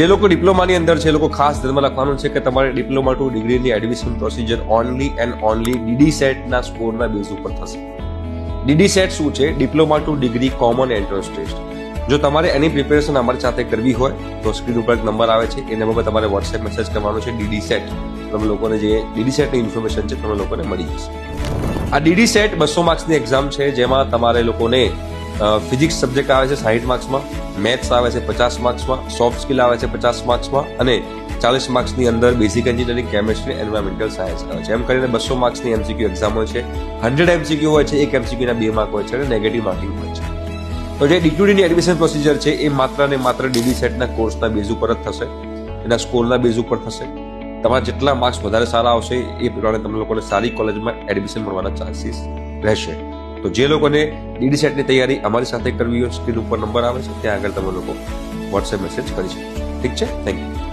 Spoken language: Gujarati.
જે લોકો ડિપ્લોમાની અંદર છે એ લોકો ખાસ ધ્યાનમાં રાખવાનું છે કે તમારે ડિપ્લોમા ટુ ડિગ્રીની admission procedure only and only DD સેટના સ્કોરના બેઝ ઉપર થશે. ડીડી સેટ શું છે? Diploma to degree common entrance test. જો તમારે એની પ્રિપેરેશન અમારી સાથે કરવી હોય તો સ્ક્રીન ઉપર એક નંબર આવે છે, એ નંબર પર તમારે વોટ્સએપ મેસેજ કરવાનો છે ડીડી સેટ. તમે લોકોને જે ડીડી સેટની ઇન્ફોર્મેશન છે તમે લોકોને મળી જશે. આ ડીડી સેટ 200 માર્ક્સની એક્ઝામ છે, જેમાં તમારે લોકોને ફિઝિક્સ સબ્જેક્ટ આવે છે 60 માર્ક્સમાં, મેથ્સ આવે છે 50 માર્ક્સમાં, સોફ્ટ સ્કિલ આવે છે 50 માર્ક્સમાં અને 40 માર્ક્સની અંદર basic engineering, chemistry, environmental science આવે છે. એમ કરીને 200 માર્ક્સની એમસીક્યુ એક્ઝામ હોય છે. 100 એમસીક્યુ હોય છે, એક એમસીક્યુના 2 માર્ક હોય છે અને નેગેટિવ માર્કિંગ હોય છે. તો જે ડીટુડીની એડમિશન પ્રોસિજર છે એ માત્ર ને માત્ર ડીડી સેટના કોર્સના બેઝ ઉપર જ થશે, એના સ્કોરના બેઝ ઉપર થશે. તમારા જેટલા માર્ક્સ વધારે સારા આવશે એ પ્રમાણે તમને લોકોને સારી કોલેજમાં એડમિશન મળવાના ચાન્સીસ રહેશે. તો જે લોકોને ડીડી સેટની તૈયારી અમારી સાથે કરવી હોય, સ્ક્રીન ઉપર નંબર આવે છે ત્યાં આગળ તમે લોકો વોટ્સએપ મેસેજ કરી શકો. ઠીક છે, થેન્ક યુ.